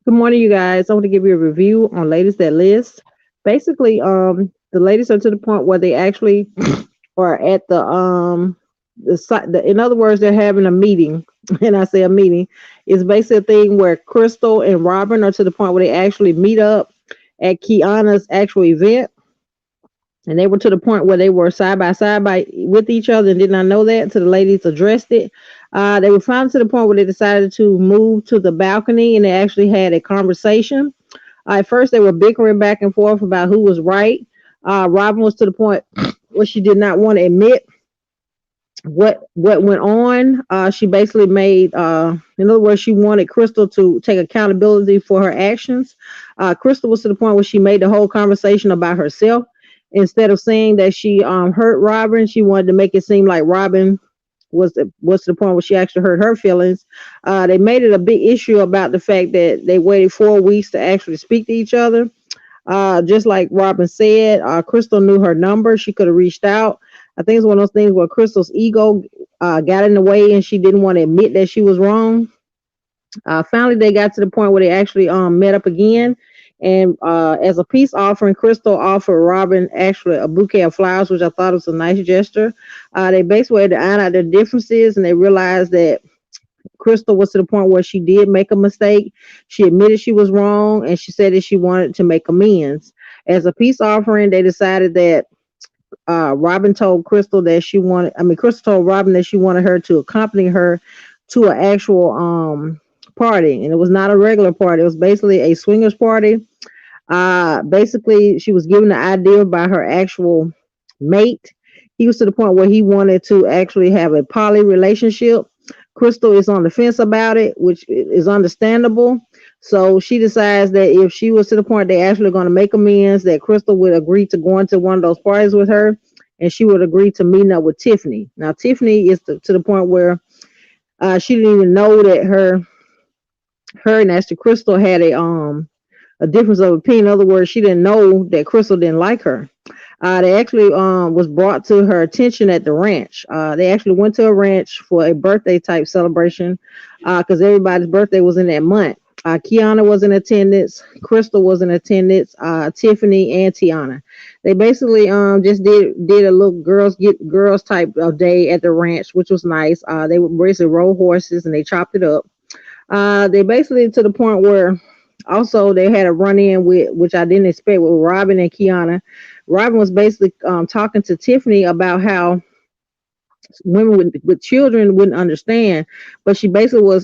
Good morning, you guys. I want to give you a review on Ladies That List. Basically, the ladies are to the point where they actually are at the site. In other words, they're having a meeting, and I say a meeting. It's basically a thing where Crystal and Robin are to the point where they actually meet up at Kiana's actual event, and they were to the point where they were side by side by with each other and did not know that until the ladies addressed it. They were finally to the point where they decided to move to the balcony and they actually had a conversation. At first, they were bickering back and forth about who was right. Robin was to the point where she did not want to admit what went on. She basically made, in other words, she wanted Crystal to take accountability for her actions. Crystal was to the point where she made the whole conversation about herself. Instead of saying that she hurt Robin, she wanted to make it seem like Robin was to the point where she actually hurt her feelings. They made it a big issue about the fact that they waited 4 weeks to actually speak to each other. Just like Robin said, Crystal knew her number. She could have reached out. I think it's one of those things where Crystal's ego got in the way and she didn't want to admit that she was wrong. Finally, they got to the point where they actually met up again. And as a peace offering, Crystal offered Robin actually a bouquet of flowers, which I thought was a nice gesture. They basically had to iron out their differences and they realized that Crystal was to the point where she did make a mistake. She admitted she was wrong and she said that she wanted to make amends. As a peace offering, they decided that Robin told Crystal that she wanted, I mean, Crystal told Robin that she wanted her to accompany her to an actual party. And it was not a regular party, it was basically a swingers party. Basically, she was given the idea by her actual mate. He was to the point where he wanted to actually have a poly relationship. Crystal is on the fence about it, which is understandable. So she decides that if she was to the point they actually going to make amends, that Crystal would agree to go into one of those parties with her, and she would agree to meeting up with Tiffany. Now Tiffany is to the point where she didn't even know that her and Esther Crystal had a difference of opinion. In other words, she didn't know that Crystal didn't like her. They actually was brought to her attention at the ranch. They actually went to a ranch for a birthday type celebration because everybody's birthday was in that month. Kiana was in attendance, Crystal was in attendance, Tiffany and Tiana. They basically just did a little girls get girls type of day at the ranch, which was nice. They would basically rode horses and they chopped it up. They basically to the point where also they had a run in with which I didn't expect with Robin and Kiana. Robin was basically talking to Tiffany about how women with children wouldn't understand, but she basically was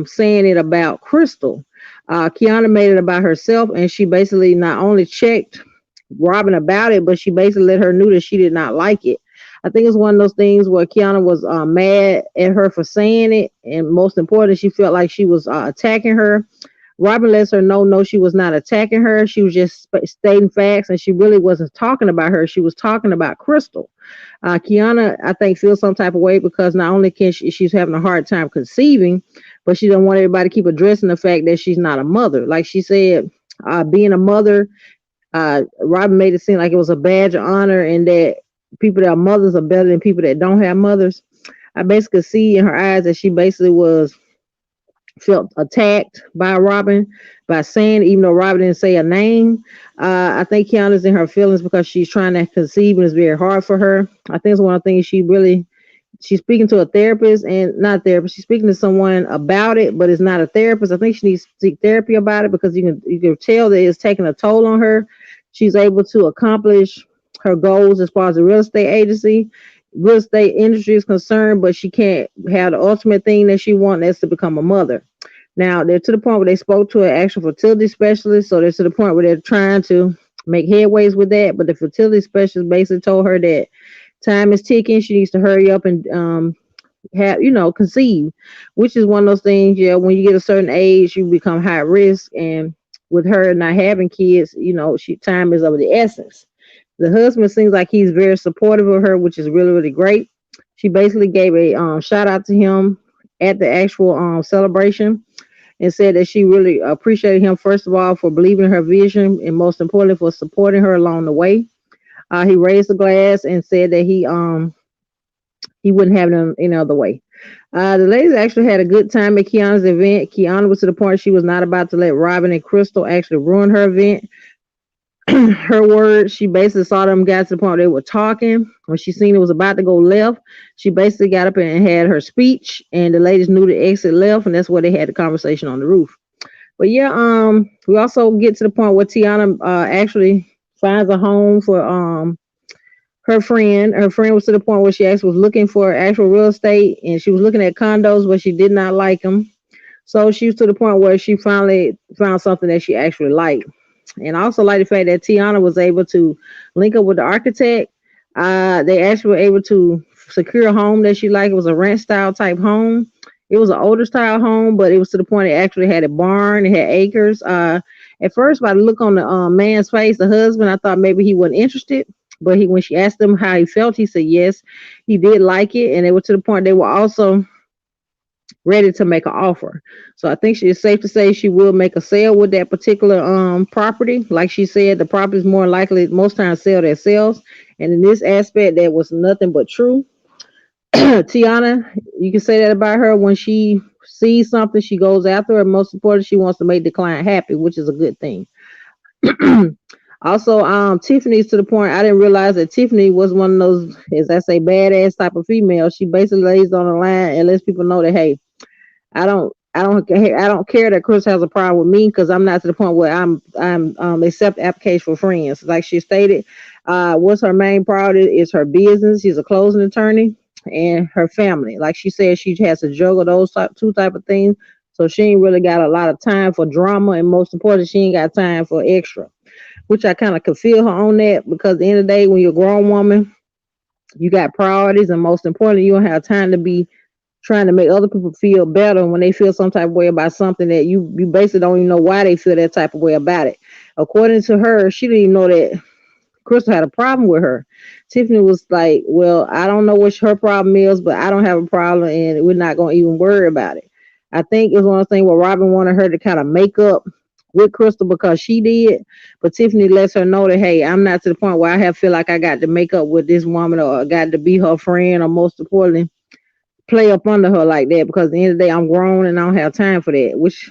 saying it about Crystal. Kiana made it about herself, and she basically not only checked Robin about it, but she basically let her know that she did not like it. I think it's one of those things where Kiana was mad at her for saying it, and most important, she felt like she was attacking her. Robin lets her know, no, she was not attacking her. She was just stating facts, and she really wasn't talking about her. She was talking about Crystal. Kiana, I think, feels some type of way because not only can she's having a hard time conceiving, but she don't want everybody to keep addressing the fact that she's not a mother. Like she said, being a mother, Robin made it seem like it was a badge of honor, and that people that are mothers are better than people that don't have mothers. I basically see in her eyes that she basically was felt attacked by Robin by saying, even though Robin didn't say a name. I think Kiana's in her feelings because she's trying to conceive and it's very hard for her. I think it's one of the things she's speaking to a therapist and not a therapist. She's speaking to someone about it, but it's not a therapist. I think she needs to seek therapy about it because you can tell that it's taking a toll on her. She's able to accomplish her goals as far as the real estate industry is concerned, but she can't have the ultimate thing that she wants, that's to become a mother. Now they're to the point where they spoke to an actual fertility specialist, so they're to the point where they're trying to make headways with that. But the fertility specialist basically told her that time is ticking. She needs to hurry up and have conceive, which is one of those things. Yeah, when you get a certain age, you become high risk, and with her not having kids, she time is of the essence. The husband seems like he's very supportive of her, which is really, really great. She basically gave a shout out to him at the actual celebration and said that she really appreciated him, first of all, for believing in her vision and most importantly, for supporting her along the way. He raised the glass and said that he wouldn't have it any other way. The ladies actually had a good time at Kiana's event. Kiana was to the point she was not about to let Robin and Crystal actually ruin her event. Her words, she basically saw them guys to the point they were talking. When she seen it was about to go left, she basically got up and had her speech, and the ladies knew to exit left, and that's where they had the conversation on the roof. But yeah, we also get to the point where Tiana actually finds a home for her friend. Her friend was to the point where she actually was looking for actual real estate, and she was looking at condos, but she did not like them. So she was to the point where she finally found something that she actually liked. And I also like the fact that Tiana was able to link up with the architect. They actually were able to secure a home that she liked. It was a ranch style type home. It was an older style home, but it was to the point it actually had a barn. It had acres. At first, by the look on the man's face, the husband, I thought maybe he wasn't interested. But when she asked him how he felt, he said yes, he did like it, and they were to the point they were also ready to make an offer. So I think it's safe to say she will make a sale with that particular property. Like she said, the property is more likely most times sell themselves. And in this aspect, that was nothing but true. Tiana, you can say that about her. When she sees something, she goes after it. Most important, she wants to make the client happy, which is a good thing. Also, Tiffany's to the point I didn't realize that Tiffany was one of those, as I say, badass type of female. She basically lays on the line and lets people know that hey, I don't care that Chris has a problem with me because I'm not to the point where I'm accept application for friends. Like she stated, what's her main priority is her business. She's a closing attorney and her family. Like she said, she has to juggle those two type of things. So she ain't really got a lot of time for drama, and most importantly, she ain't got time for extra. Which I kind of could feel her on that because at the end of the day, when you're a grown woman, you got priorities, and most importantly, you don't have time to be trying to make other people feel better when they feel some type of way about something that you basically don't even know why they feel that type of way about it. According to her, she didn't even know that Crystal had a problem with her. Tiffany was like, well, I don't know what her problem is, but I don't have a problem, and we're not going to even worry about it. I think it was one of the things where Robin wanted her to kind of make up with Crystal because she did, but Tiffany lets her know that, hey, I'm not to the point where I have feel like I got to make up with this woman or got to be her friend, or most importantly, play up under her like that, because at the end of the day, I'm grown and I don't have time for that, which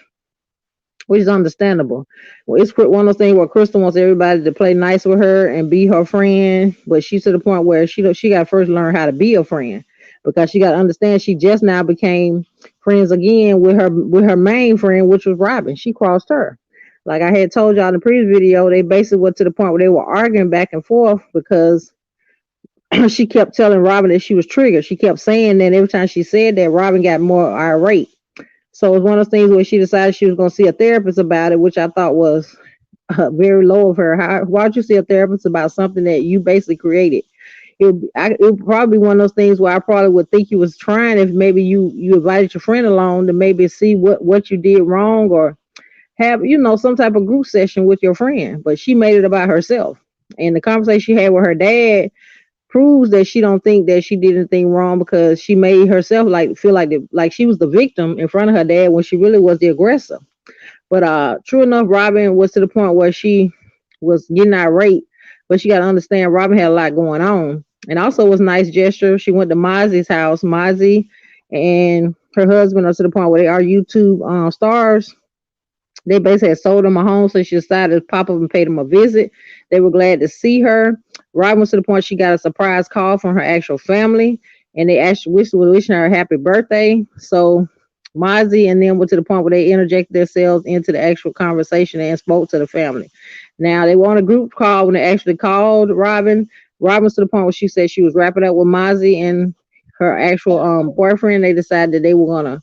is understandable. Well, it's one of those things where Crystal wants everybody to play nice with her and be her friend, but she's to the point where she got to first learn how to be a friend, because she got to understand she just now became friends again with her main friend, which was Robin. She crossed her. Like I had told y'all in the previous video, they basically went to the point where they were arguing back and forth because she kept telling Robin that she was triggered. She kept saying that every time she said that, Robin got more irate. So it's one of those things where she decided she was going to see a therapist about it, which I thought was very low of her. Why'd you see a therapist about something that you basically created? It would probably be one of those things where I probably would think you was trying if maybe you invited your friend along to maybe see what you did wrong, or have some type of group session with your friend. But she made it about herself, and the conversation she had with her dad proves that she don't think that she did anything wrong, because she made herself feel like she was the victim in front of her dad when she really was the aggressor. But true enough, Robin was to the point where she was getting irate, but she got to understand Robin had a lot going on. And also was a nice gesture. She went to Mozzie's house. Mozzie and her husband are to the point where they are YouTube stars. They basically had sold them a home, so she decided to pop up and pay them a visit. They were glad to see her. Robin was to the point she got a surprise call from her actual family, and they actually were wishing her a happy birthday. So Mozzie and them were to the point where they interjected themselves into the actual conversation and spoke to the family. Now they were on a group call when they actually called Robin. Robin was to the point where she said she was wrapping up with Mozzie and her actual boyfriend. They decided that they were gonna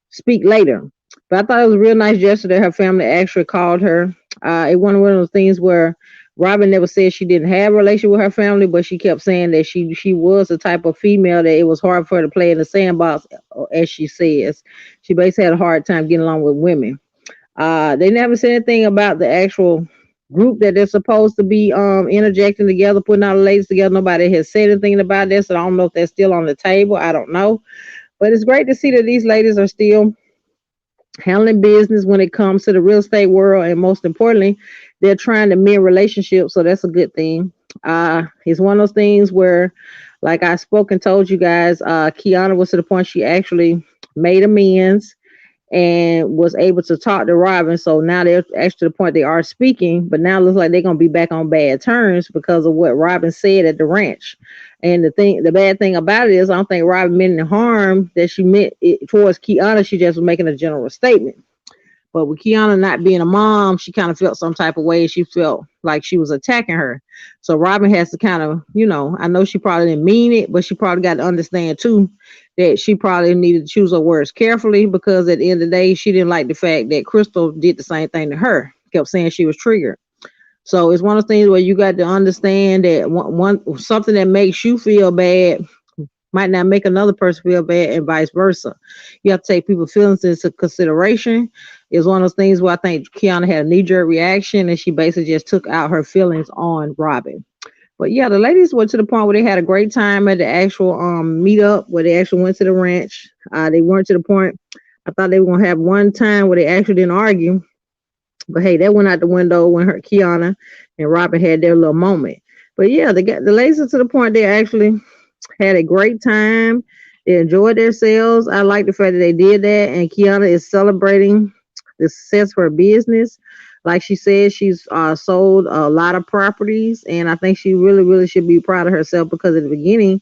speak later. But I thought it was a real nice gesture that her family actually called her. It wasn't one of those things where Robin never said she didn't have a relationship with her family, but she kept saying that she was the type of female that it was hard for her to play in the sandbox, as she says. She basically had a hard time getting along with women. They never said anything about the actual group that they're supposed to be interjecting together, putting all the ladies together. Nobody has said anything about this, so I don't know if that's still on the table. I don't know. But it's great to see that these ladies are still handling business when it comes to the real estate world, and most importantly, they're trying to mend relationships, so that's a good thing. It's one of those things where, like I spoke and told you guys, Kiana was to the point she actually made amends and was able to talk to Robin. So now they're actually to the point they are speaking, but now it looks like they're gonna be back on bad terms because of what Robin said at the ranch. And the bad thing about it is, I don't think Robin meant any harm that she meant it towards Kiana. She just was making a general statement. But with Kiana not being a mom, she kind of felt some type of way. She felt like she was attacking her. So Robin has to kind of, I know she probably didn't mean it, but she probably got to understand too that she probably needed to choose her words carefully, because at the end of the day, she didn't like the fact that Crystal did the same thing to her. Kept saying she was triggered. So it's one of the things where you got to understand that something that makes you feel bad might not make another person feel bad, and vice versa. You have to take people's feelings into consideration. It's one of those things where I think Kiana had a knee-jerk reaction, and she basically just took out her feelings on Robin. But yeah, the ladies went to the point where they had a great time at the actual meetup, where they actually went to the ranch. They weren't to the point. I thought they were gonna have one time where they actually didn't argue, but hey, that went out the window when her Kiana and Robin had their little moment. But yeah, the ladies are to the point they actually had a great time. They enjoyed themselves. I like the fact that they did that. And Kiana is celebrating the success of her business. Like she said, she's sold a lot of properties, and I think she really, really should be proud of herself, because at the beginning,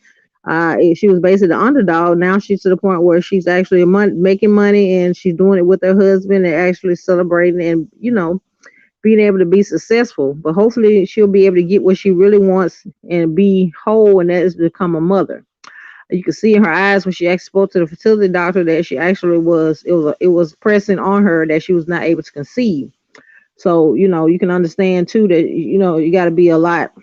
she was basically the underdog. Now she's to the point where she's actually making money, and she's doing it with her husband, and actually celebrating, and being able to be successful. But hopefully she'll be able to get what she really wants and be whole, and that is to become a mother. You can see in her eyes when she actually spoke to the fertility doctor that she actually was pressing on her that she was not able to conceive. So you can understand too that you got to be a lot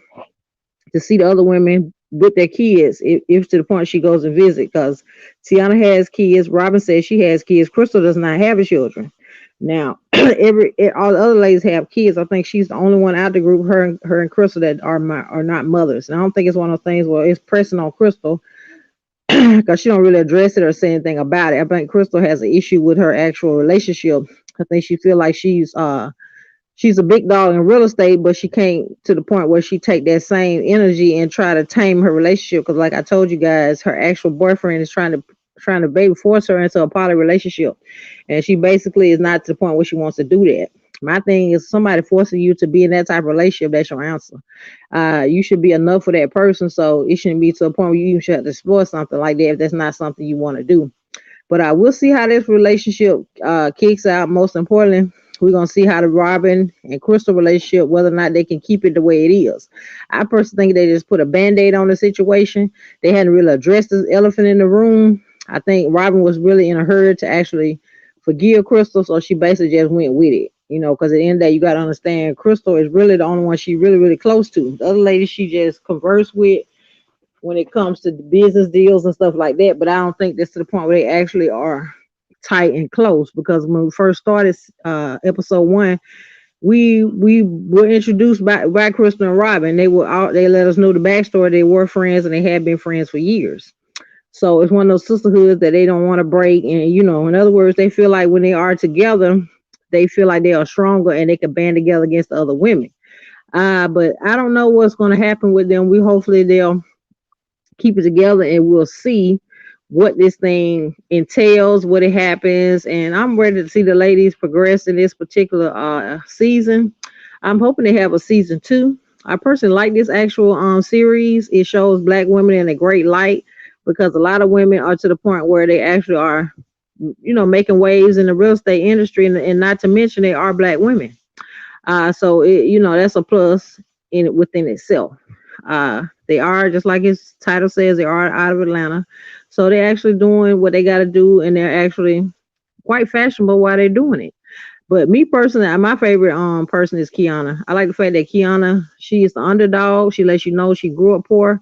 to see the other women with their kids, if to the point she goes and visit, because Tiana has kids, Robin says she has kids, Crystal does not have children. Now, all the other ladies have kids. I think she's the only one out the group, her and Crystal, that are not mothers. And I don't think it's one of those things where it's pressing on Crystal because she don't really address it or say anything about it. I think Crystal has an issue with her actual relationship. I think she feel like she's a big dog in real estate, but she can't to the point where she take that same energy and try to tame her relationship. Because, like I told you guys, her actual boyfriend is trying to baby force her into a poly relationship, and she basically is not to the point where she wants to do that. My thing is, somebody forcing you to be in that type of relationship, that's your answer. You should be enough for that person, so it shouldn't be to a point where you even should have to explore something like that if that's not something you want to do. But I will see how this relationship kicks out. Most importantly, we're gonna see how the Robin and Crystal relationship, whether or not they can keep it the way it is. I personally think they just put a band-aid on the situation. They hadn't really addressed this elephant in the room. I think Robin was really in a hurry to actually forgive Crystal, so she basically just went with it. Because at the end of the day, you got to understand, Crystal is really the only one she really, really close to. The other lady she just conversed with when it comes to the business deals and stuff like that. But I don't think that's to the point where they actually are tight and close, because when we first started episode 1, we were introduced by Crystal and Robin. They let us know the backstory. They were friends, and they had been friends for years. So it's one of those sisterhoods that they don't want to break. And in other words, they feel like when they are together, they feel like they are stronger and they can band together against the other women. But I don't know what's going to happen with them. Hopefully they'll keep it together, and we'll see what this thing entails, what it happens. And I'm ready to see the ladies progress in this particular season. I'm hoping they have a season 2. I personally like this actual series. It shows black women in a great light, because a lot of women are to the point where they actually are, making waves in the real estate industry, and not to mention they are black women. So that's a plus within itself. They are, just like its title says, they are out of Atlanta. So they're actually doing what they got to do, and they're actually quite fashionable while they're doing it. But me personally, my favorite person is Kiana. I like the fact that Kiana, she is the underdog. She lets you know she grew up poor,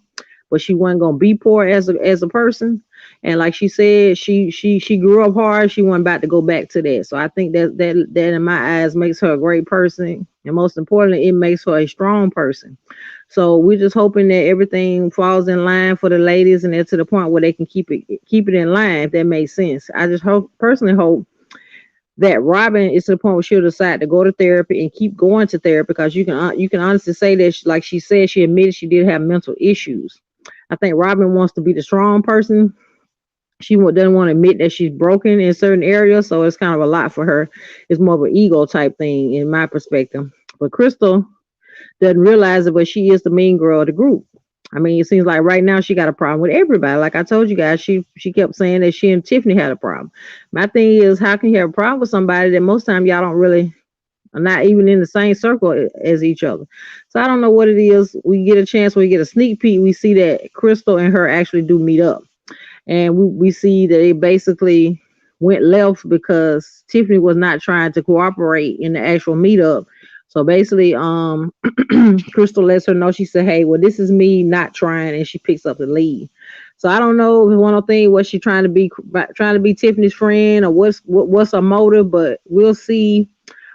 but she wasn't gonna be poor as a person. And like she said, she grew up hard. She wasn't about to go back to that. So I think that in my eyes makes her a great person, and most importantly, it makes her a strong person. So we're just hoping that everything falls in line for the ladies, and they're to the point where they can keep it in line. If that makes sense, I just personally hope that Robin is to the point where she'll decide to go to therapy and keep going to therapy because you can honestly say that like she said, she admitted she did have mental issues. I think Robin wants to be the strong person. She doesn't want to admit that she's broken in certain areas, so it's kind of a lot for her. It's more of an ego type thing in my perspective. But Crystal doesn't realize it, but she is the mean girl of the group. I mean, it seems like right now she got a problem with everybody. Like I told you guys, she kept saying that she and Tiffany had a problem. My thing is, how can you have a problem with somebody that most time y'all don't really are not even in the same circle as each other? So I don't know what it is. We get a chance, we get a sneak peek. We see that Crystal and her actually do meet up, and we see that it basically went left because Tiffany was not trying to cooperate in the actual meetup. So basically, Crystal lets her know. She said, "Hey, well, this is me not trying," and she picks up the lead. So I don't know if one of the things was she trying to be Tiffany's friend, or what's her motive, but we'll see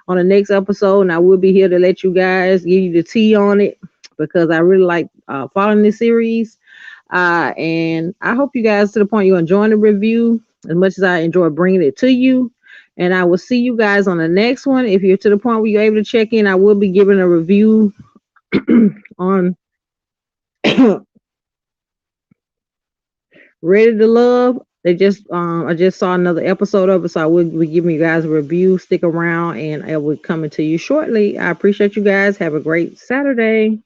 on the next episode. And I will be here to let you guys give you the tea on it because I really like following this series. And I hope you guys to the point you're enjoying the review as much as I enjoy bringing it to you. And I will see you guys on the next one. If you're to the point where you're able to check in, I will be giving a review on Ready to Love. They just I just saw another episode of it, so I will be giving you guys a review. Stick around and I will be coming to you shortly. I appreciate you guys. Have a great Saturday.